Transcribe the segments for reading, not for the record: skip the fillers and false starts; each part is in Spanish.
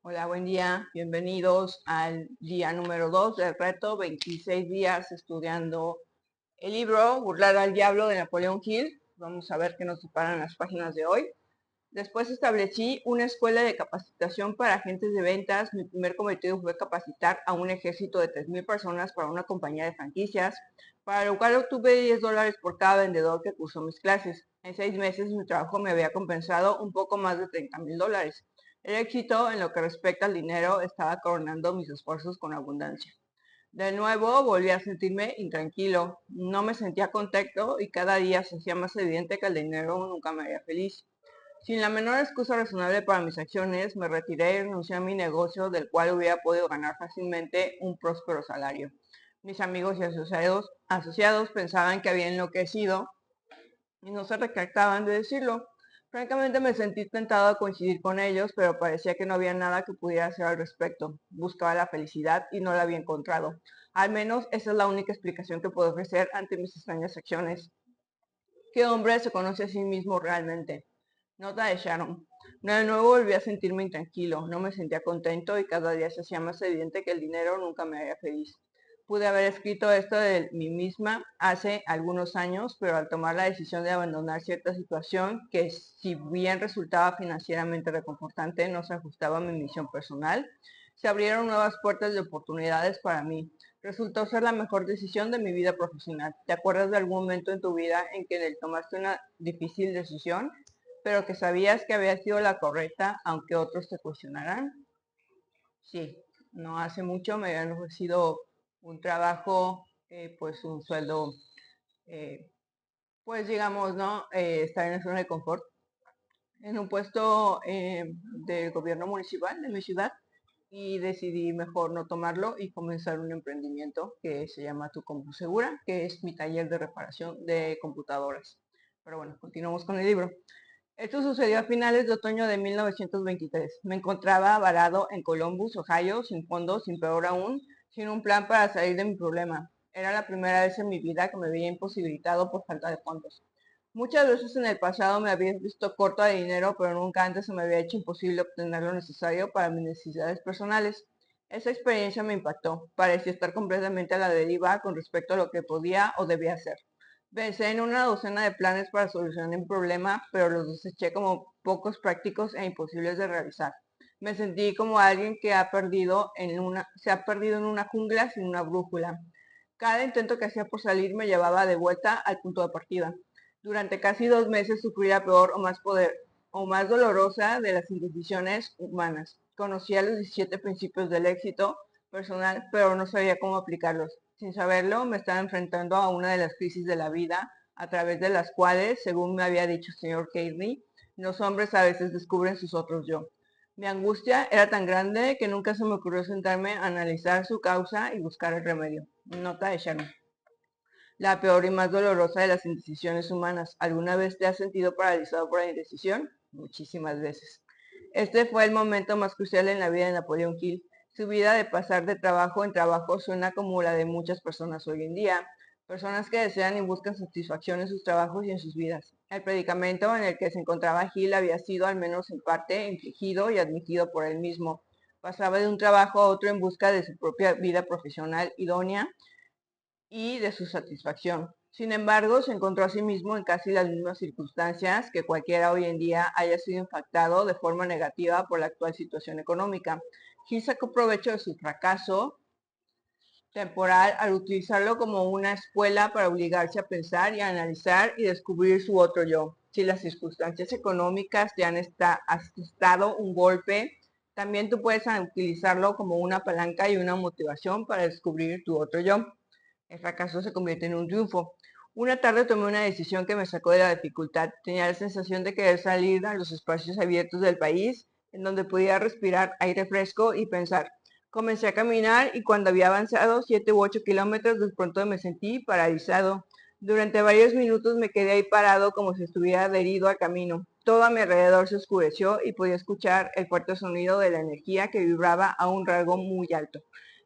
Hola, buen día. Bienvenidos al día número 2 del reto 26 días estudiando el libro Burlar al Diablo de Napoleón Hill. Vamos a ver qué nos separan las páginas de hoy. Después establecí una escuela de capacitación para agentes de ventas. Mi primer cometido fue capacitar a un ejército de 3,000 personas para una compañía de franquicias, para lo cual obtuve $10 por cada vendedor que cursó mis clases. En 6 meses mi trabajo me había compensado un poco más de $30,000. El éxito en lo que respecta al dinero estaba coronando mis esfuerzos con abundancia. De nuevo volví a sentirme intranquilo. No me sentía contento y cada día se hacía más evidente que el dinero nunca me haría feliz. Sin la menor excusa razonable para mis acciones, me retiré y renuncié a mi negocio del cual hubiera podido ganar fácilmente un próspero salario. Mis amigos y asociados pensaban que había enloquecido y no se retractaban de decirlo. Francamente me sentí tentado a coincidir con ellos, pero parecía que no había nada que pudiera hacer al respecto. Buscaba la felicidad y no la había encontrado. Al menos esa es la única explicación que puedo ofrecer ante mis extrañas acciones. ¿Qué hombre se conoce a sí mismo realmente? Nota de Sharon. De nuevo volví a sentirme intranquilo, no me sentía contento y cada día se hacía más evidente que el dinero nunca me haría feliz. Pude haber escrito esto de mí misma hace algunos años, pero al tomar la decisión de abandonar cierta situación que si bien resultaba financieramente reconfortante, no se ajustaba a mi misión personal, se abrieron nuevas puertas de oportunidades para mí. Resultó ser la mejor decisión de mi vida profesional. ¿Te acuerdas de algún momento en tu vida en que tomaste una difícil decisión, pero que sabías que había sido la correcta, aunque otros te cuestionaran? Sí, no hace mucho me habían ofrecido un trabajo, pues un sueldo, eh, pues digamos, ¿no? Estar en la zona de confort, en un puesto del gobierno municipal de mi ciudad y decidí mejor no tomarlo y comenzar un emprendimiento que se llama Tu Compu Segura, que es mi taller de reparación de computadoras. Pero bueno, continuamos con el libro. Esto sucedió a finales de otoño de 1923. Me encontraba varado en Columbus, Ohio, sin fondos, sin peor aún, sin un plan para salir de mi problema. Era la primera vez en mi vida que me veía imposibilitado por falta de fondos. Muchas veces en el pasado me había visto corto de dinero, pero nunca antes se me había hecho imposible obtener lo necesario para mis necesidades personales. Esa experiencia me impactó. Parecía estar completamente a la deriva con respecto a lo que podía o debía hacer. Pensé en una docena de planes para solucionar un problema, pero los deseché como pocos prácticos e imposibles de realizar. Me sentí como alguien que se ha perdido en una jungla sin una brújula. Cada intento que hacía por salir me llevaba de vuelta al punto de partida. Durante casi 2 meses sufrí la peor o más dolorosa de las indecisiones humanas. Conocía los 17 principios del éxito personal, pero no sabía cómo aplicarlos. Sin saberlo, me estaba enfrentando a una de las crisis de la vida, a través de las cuales, según me había dicho el señor Carey, los hombres a veces descubren sus otros yo. Mi angustia era tan grande que nunca se me ocurrió sentarme a analizar su causa y buscar el remedio. Nota de Shannon. La peor y más dolorosa de las indecisiones humanas. ¿Alguna vez te has sentido paralizado por la indecisión? Muchísimas veces. Este fue el momento más crucial en la vida de Napoleón Hill. Su vida de pasar de trabajo en trabajo suena como la de muchas personas hoy en día. Personas que desean y buscan satisfacción en sus trabajos y en sus vidas. El predicamento en el que se encontraba Hill había sido, al menos en parte, infligido y admitido por él mismo. Pasaba de un trabajo a otro en busca de su propia vida profesional idónea y de su satisfacción. Sin embargo, se encontró a sí mismo en casi las mismas circunstancias que cualquiera hoy en día haya sido impactado de forma negativa por la actual situación económica. Gil sacó provecho de su fracaso temporal al utilizarlo como una escuela para obligarse a pensar y a analizar y descubrir su otro yo. Si las circunstancias económicas te han asestado un golpe, también tú puedes utilizarlo como una palanca y una motivación para descubrir tu otro yo. El fracaso se convierte en un triunfo. Una tarde tomé una decisión que me sacó de la dificultad. Tenía la sensación de querer salir a los espacios abiertos del país, en donde podía respirar aire fresco y pensar. Comencé a caminar y cuando había avanzado 7 u 8 kilómetros, de pronto me sentí paralizado. Durante varios minutos me quedé ahí parado como si estuviera adherido al camino. Todo a mi alrededor se oscureció y podía escuchar el fuerte sonido de la energía que vibraba a un rango muy alto.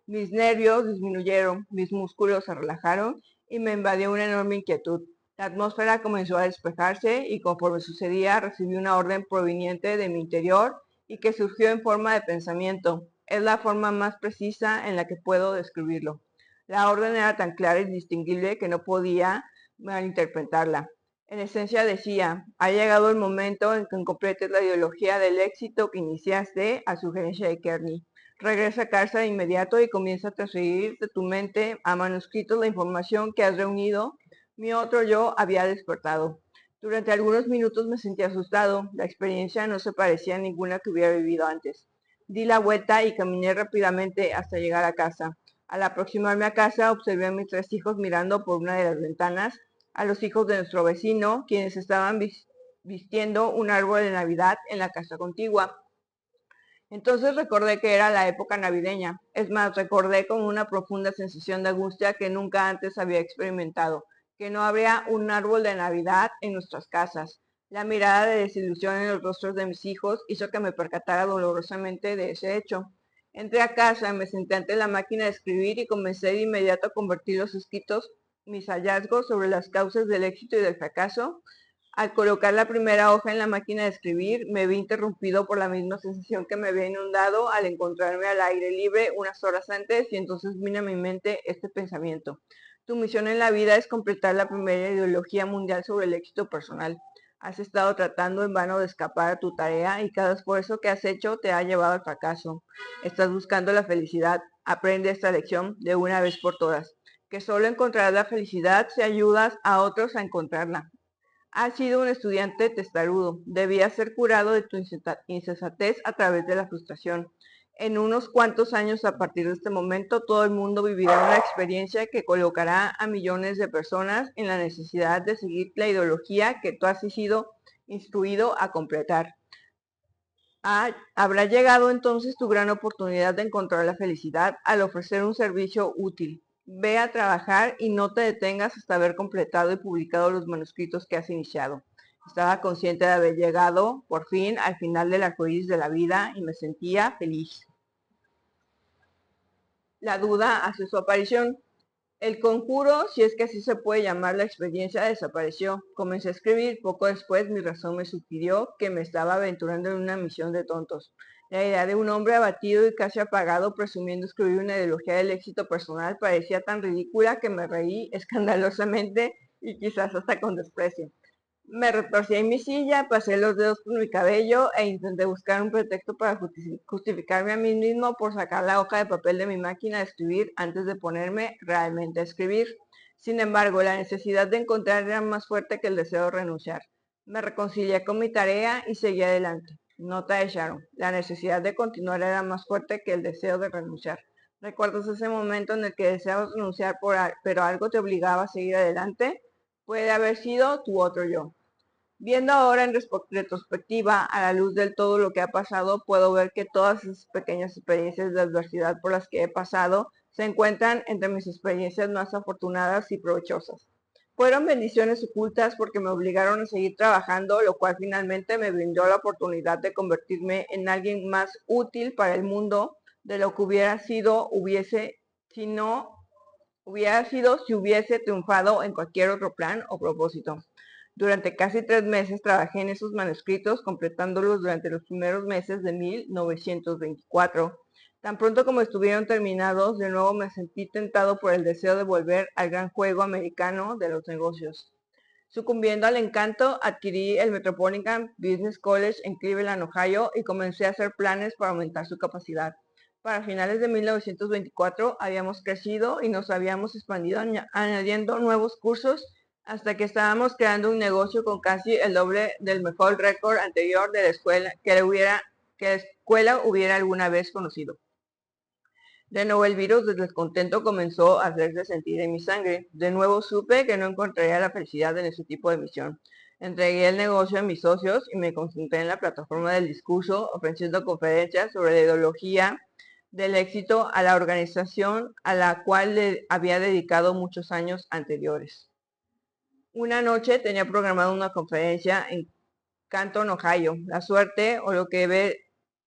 Mis nervios disminuyeron, mis músculos se relajaron y me invadió una enorme inquietud. La atmósfera comenzó a despejarse y conforme sucedía recibí una orden proveniente de mi interior y que surgió en forma de pensamiento. Es la forma más precisa en la que puedo describirlo. La orden era tan clara y distinguible que no podía malinterpretarla. En esencia decía, ha llegado el momento en que completes la ideología del éxito que iniciaste a sugerencia de Kearney. Regresa a casa de inmediato y comienza a transferir de tu mente a manuscritos la información que has reunido. Mi otro yo había despertado. Durante algunos minutos me sentí asustado. La experiencia no se parecía a ninguna que hubiera vivido antes. Di la vuelta y caminé rápidamente hasta llegar a casa. Al aproximarme a casa, observé a mis 3 hijos mirando por una de las ventanas, a los hijos de nuestro vecino, quienes estaban vistiendo un árbol de Navidad en la casa contigua. Entonces recordé que era la época navideña. Es más, recordé con una profunda sensación de angustia que nunca antes había experimentado, que no habría un árbol de Navidad en nuestras casas. La mirada de desilusión en los rostros de mis hijos hizo que me percatara dolorosamente de ese hecho. Entré a casa, me senté ante la máquina de escribir y comencé de inmediato a convertir los escritos, mis hallazgos sobre las causas del éxito y del fracaso. Al colocar la primera hoja en la máquina de escribir, me vi interrumpido por la misma sensación que me había inundado al encontrarme al aire libre unas horas antes, y entonces vino a mi mente este pensamiento. Tu misión en la vida es completar la primera ideología mundial sobre el éxito personal. Has estado tratando en vano de escapar a tu tarea y cada esfuerzo que has hecho te ha llevado al fracaso. Estás buscando la felicidad. Aprende esta lección de una vez por todas, que solo encontrarás la felicidad si ayudas a otros a encontrarla. Has sido un estudiante testarudo. Debías ser curado de tu insensatez a través de la frustración. En unos cuantos años a partir de este momento, todo el mundo vivirá una experiencia que colocará a millones de personas en la necesidad de seguir la ideología que tú has sido instruido a completar. Habrá llegado entonces tu gran oportunidad de encontrar la felicidad al ofrecer un servicio útil. Ve a trabajar y no te detengas hasta haber completado y publicado los manuscritos que has iniciado. Estaba consciente de haber llegado, por fin, al final del arcoíris de la vida y me sentía feliz. La duda hace su aparición. El conjuro, si es que así se puede llamar la experiencia, desapareció. Comencé a escribir. Poco después mi razón me sugirió que me estaba aventurando en una misión de tontos. La idea de un hombre abatido y casi apagado presumiendo escribir una ideología del éxito personal parecía tan ridícula que me reí escandalosamente y quizás hasta con desprecio. Me retorcí en mi silla, pasé los dedos por mi cabello e intenté buscar un pretexto para justificarme a mí mismo por sacar la hoja de papel de mi máquina de escribir antes de ponerme realmente a escribir. Sin embargo, la necesidad de encontrar era más fuerte que el deseo de renunciar. Me reconcilié con mi tarea y seguí adelante. Nota de Sharon. La necesidad de continuar era más fuerte que el deseo de renunciar. ¿Recuerdas ese momento en el que deseabas renunciar pero algo te obligaba a seguir adelante? Puede haber sido tu otro yo. Viendo ahora en retrospectiva, a la luz de todo lo que ha pasado, puedo ver que todas esas pequeñas experiencias de adversidad por las que he pasado se encuentran entre mis experiencias más afortunadas y provechosas. Fueron bendiciones ocultas porque me obligaron a seguir trabajando, lo cual finalmente me brindó la oportunidad de convertirme en alguien más útil para el mundo de lo que hubiera sido si hubiese triunfado en cualquier otro plan o propósito. Durante casi 3 meses trabajé en esos manuscritos, completándolos durante los primeros meses de 1924. Tan pronto como estuvieron terminados, de nuevo me sentí tentado por el deseo de volver al gran juego americano de los negocios. Sucumbiendo al encanto, adquirí el Metropolitan Business College en Cleveland, Ohio, y comencé a hacer planes para aumentar su capacidad. Para finales de 1924 habíamos crecido y nos habíamos expandido añadiendo nuevos cursos hasta que estábamos creando un negocio con casi el doble del mejor récord anterior de la escuela que la escuela hubiera alguna vez conocido. De nuevo el virus del descontento comenzó a hacerse sentir en mi sangre. De nuevo supe que no encontraría la felicidad en ese tipo de misión. Entregué el negocio a mis socios y me concentré en la plataforma del discurso, ofreciendo conferencias sobre la ideología del éxito a la organización a la cual le había dedicado muchos años anteriores. Una noche tenía programada una conferencia en Canton, Ohio. La suerte, o lo que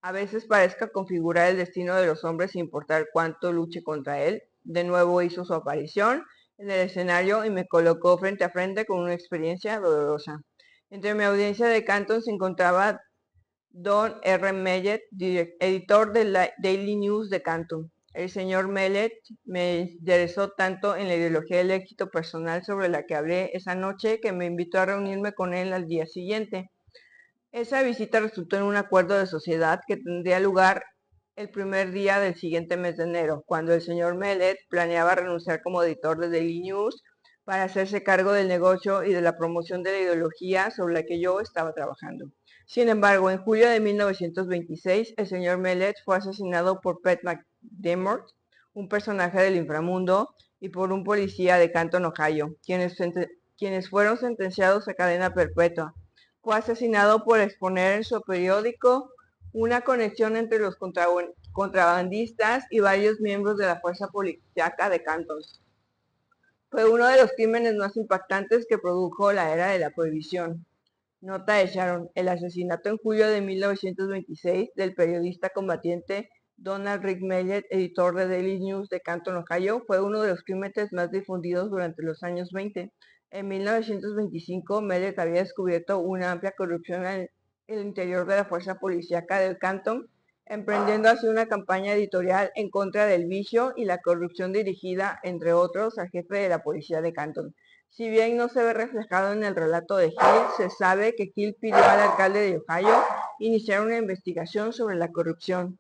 a veces parezca configurar el destino de los hombres sin importar cuánto luche contra él, de nuevo hizo su aparición en el escenario y me colocó frente a frente con una experiencia dolorosa. Entre mi audiencia de Canton se encontraba Don R. Mellett, editor de la Daily News de Canton. El señor Mellett me interesó tanto en la ideología del éxito personal sobre la que hablé esa noche que me invitó a reunirme con él al día siguiente. Esa visita resultó en un acuerdo de sociedad que tendría lugar el primer día del siguiente mes de enero, cuando el señor Mellett planeaba renunciar como editor de Daily News para hacerse cargo del negocio y de la promoción de la ideología sobre la que yo estaba trabajando. Sin embargo, en julio de 1926, el señor Mellett fue asesinado por Pet McDermott, un personaje del inframundo, y por un policía de Canton, Ohio, quienes fueron sentenciados a cadena perpetua. Fue asesinado por exponer en su periódico una conexión entre los contrabandistas y varios miembros de la fuerza policíaca de Canton. Fue uno de los crímenes más impactantes que produjo la era de la prohibición. Nota de Sharon: el asesinato en julio de 1926 del periodista combatiente Donald Rick Mellett, editor de Daily News de Canton, Ohio, fue uno de los crímenes más difundidos durante los años 20. En 1925, Mellett había descubierto una amplia corrupción en el interior de la fuerza policíaca del Canton, emprendiendo así una campaña editorial en contra del vicio y la corrupción dirigida, entre otros, al jefe de la policía de Canton. Si bien no se ve reflejado en el relato de Hill, se sabe que Hill pidió al alcalde de Ohio iniciar una investigación sobre la corrupción.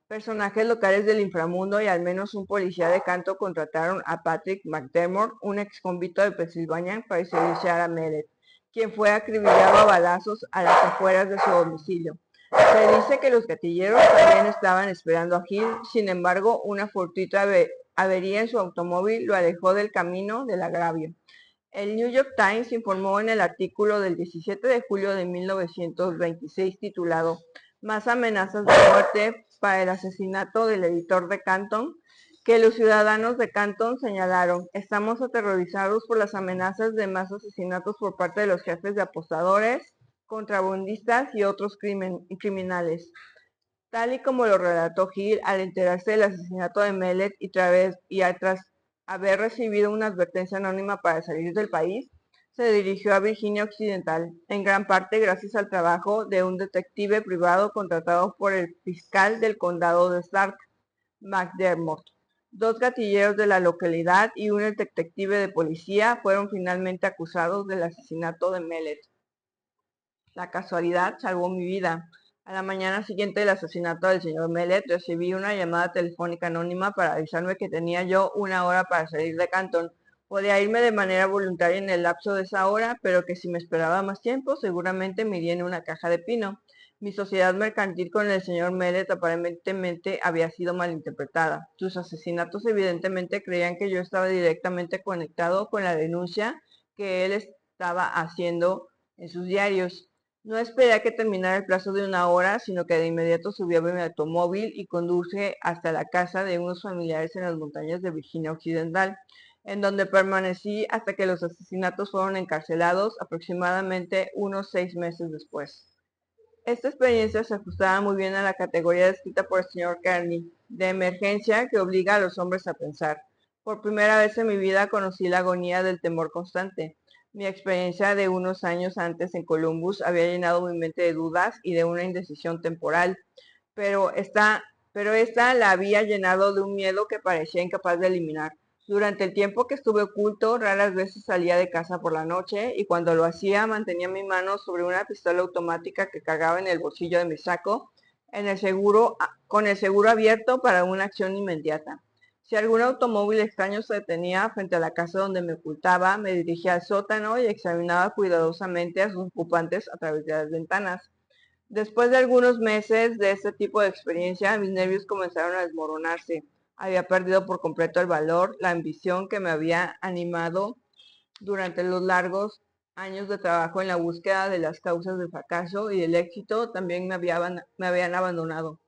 Personajes locales del inframundo y al menos un policía de Canton contrataron a Patrick McDermott, un ex convicto de Pensilvania, para serviciar a Mellett, quien fue acribillado a balazos a las afueras de su domicilio. Se dice que los gatilleros también estaban esperando a Hill, sin embargo, una fortuita avería en su automóvil lo alejó del camino del agravio. El New York Times informó en el artículo del 17 de julio de 1926 titulado "Más amenazas de muerte para el asesinato del editor de Canton", que los ciudadanos de Canton señalaron: "Estamos aterrorizados por las amenazas de más asesinatos por parte de los jefes de apostadores, contrabandistas y otros criminales". Tal y como lo relató Hill al enterarse del asesinato de Mellett y tras haber recibido una advertencia anónima para salir del país, se dirigió a Virginia Occidental, en gran parte gracias al trabajo de un detective privado contratado por el fiscal del condado de Stark, McDermott. Dos gatilleros de la localidad y un detective de policía fueron finalmente acusados del asesinato de Mellett. La casualidad salvó mi vida. A la mañana siguiente del asesinato del señor Mellett, recibí una llamada telefónica anónima para avisarme que tenía yo una hora para salir de Canton. Podía irme de manera voluntaria en el lapso de esa hora, pero que si me esperaba más tiempo, seguramente me iría en una caja de pino. Mi sociedad mercantil con el señor Mellett aparentemente había sido malinterpretada. Sus asesinatos evidentemente creían que yo estaba directamente conectado con la denuncia que él estaba haciendo en sus diarios. No esperé a que terminara el plazo de una hora, sino que de inmediato subí a mi automóvil y conduje hasta la casa de unos familiares en las montañas de Virginia Occidental, en donde permanecí hasta que los asesinatos fueron encarcelados, aproximadamente unos 6 meses después. Esta experiencia se ajustaba muy bien a la categoría descrita por el señor Kearney, de emergencia que obliga a los hombres a pensar. Por primera vez en mi vida conocí la agonía del temor constante. Mi experiencia de unos años antes en Columbus había llenado mi mente de dudas y de una indecisión temporal, pero esta la había llenado de un miedo que parecía incapaz de eliminar. Durante el tiempo que estuve oculto, raras veces salía de casa por la noche y cuando lo hacía mantenía mi mano sobre una pistola automática que cargaba en el bolsillo de mi saco, con el seguro abierto para una acción inmediata. Si algún automóvil extraño se detenía frente a la casa donde me ocultaba, me dirigía al sótano y examinaba cuidadosamente a sus ocupantes a través de las ventanas. Después de algunos meses de este tipo de experiencia, mis nervios comenzaron a desmoronarse. Había perdido por completo el valor, la ambición que me había animado durante los largos años de trabajo en la búsqueda de las causas del fracaso y del éxito también me habían abandonado.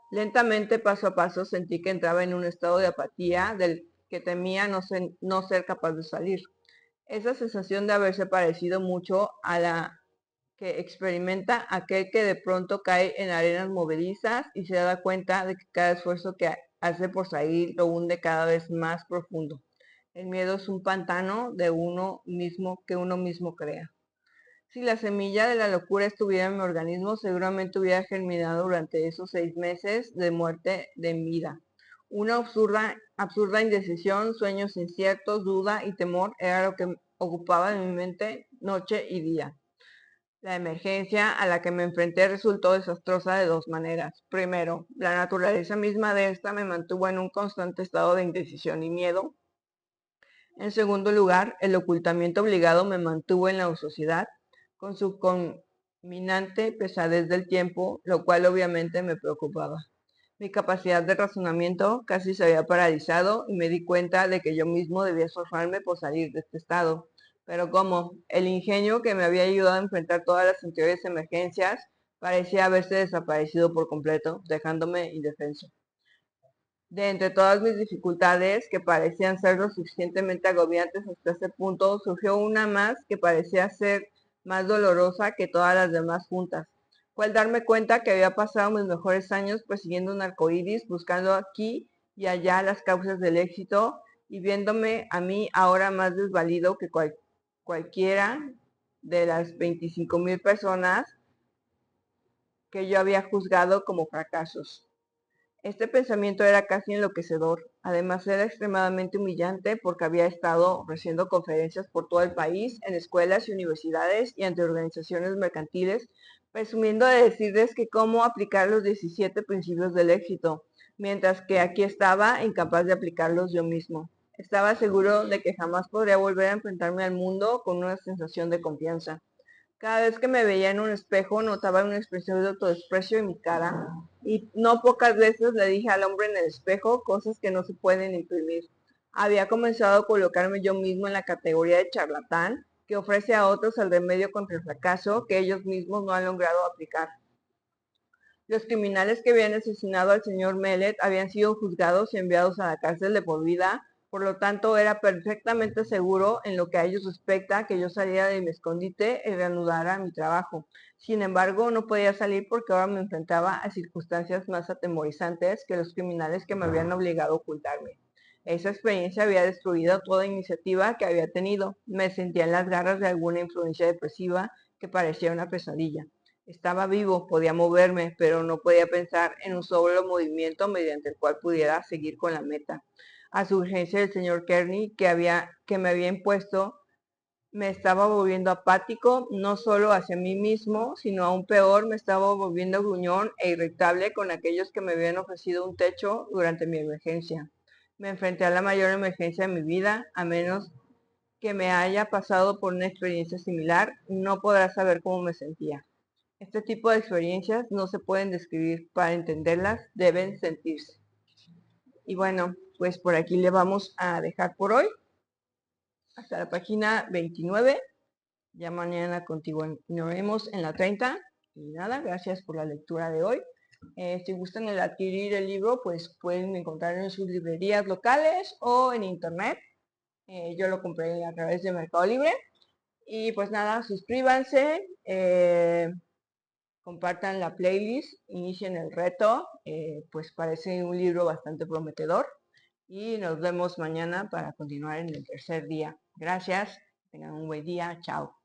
Lentamente, paso a paso, sentí que entraba en un estado de apatía del que temía no ser capaz de salir. Esa sensación de haberse parecido mucho a la que experimenta aquel que de pronto cae en arenas movedizas y se da cuenta de que cada esfuerzo que hace por salir lo hunde cada vez más profundo. El miedo es un pantano de uno mismo que uno mismo crea. Si la semilla de la locura estuviera en mi organismo, seguramente hubiera germinado durante esos 6 meses de muerte de vida. Una absurda indecisión, sueños inciertos, duda y temor era lo que ocupaba de mi mente noche y día. La emergencia a la que me enfrenté resultó desastrosa de dos maneras. Primero, la naturaleza misma de esta me mantuvo en un constante estado de indecisión y miedo. En segundo lugar, el ocultamiento obligado me mantuvo en la ociosidad, con su conminante pesadez del tiempo, lo cual obviamente me preocupaba. Mi capacidad de razonamiento casi se había paralizado y me di cuenta de que yo mismo debía esforzarme por salir de este estado. Pero como el ingenio que me había ayudado a enfrentar todas las anteriores emergencias parecía haberse desaparecido por completo, dejándome indefenso. De entre todas mis dificultades, que parecían ser lo suficientemente agobiantes hasta ese punto, surgió una más que parecía ser más dolorosa que todas las demás juntas. Fue al darme cuenta que había pasado mis mejores años persiguiendo un arcoíris, buscando aquí y allá las causas del éxito y viéndome a mí ahora más desvalido que cualquiera de las 25,000 personas que yo había juzgado como fracasos. Este pensamiento era casi enloquecedor. Además era extremadamente humillante porque había estado ofreciendo conferencias por todo el país, en escuelas y universidades y ante organizaciones mercantiles, presumiendo de decirles que cómo aplicar los 17 principios del éxito, mientras que aquí estaba incapaz de aplicarlos yo mismo. Estaba seguro de que jamás podría volver a enfrentarme al mundo con una sensación de confianza. Cada vez que me veía en un espejo notaba una expresión de autodesprecio en mi cara y no pocas veces le dije al hombre en el espejo cosas que no se pueden imprimir. Había comenzado a colocarme yo mismo en la categoría de charlatán que ofrece a otros el remedio contra el fracaso que ellos mismos no han logrado aplicar. Los criminales que habían asesinado al señor Mellet habían sido juzgados y enviados a la cárcel de por vida, por lo tanto era perfectamente seguro en lo que a ellos respecta que yo saliera de mi escondite y reanudara mi trabajo. Sin embargo, no podía salir porque ahora me enfrentaba a circunstancias más atemorizantes que los criminales que me habían obligado a ocultarme. Esa experiencia había destruido toda iniciativa que había tenido. Me sentía en las garras de alguna influencia depresiva que parecía una pesadilla. Estaba vivo, podía moverme, pero no podía pensar en un solo movimiento mediante el cual pudiera seguir con la meta. A su urgencia del señor Kearney, que me había impuesto, me estaba volviendo apático, no solo hacia mí mismo, sino aún peor, me estaba volviendo gruñón e irritable con aquellos que me habían ofrecido un techo durante mi emergencia. Me enfrenté a la mayor emergencia de mi vida, a menos que me haya pasado por una experiencia similar, no podrá saber cómo me sentía. Este tipo de experiencias no se pueden describir, para entenderlas deben sentirse. Y bueno, pues por aquí le vamos a dejar por hoy, hasta la página 29. Ya mañana continuaremos en la 30. Y nada, gracias por la lectura de hoy. Si gustan adquirir el libro, pues pueden encontrarlo en sus librerías locales o en internet. Yo lo compré a través de Mercado Libre. Y pues nada, suscríbanse. Compartan la playlist, inicien el reto, pues parece un libro bastante prometedor y nos vemos mañana para continuar en el tercer día. Gracias, tengan un buen día, chao.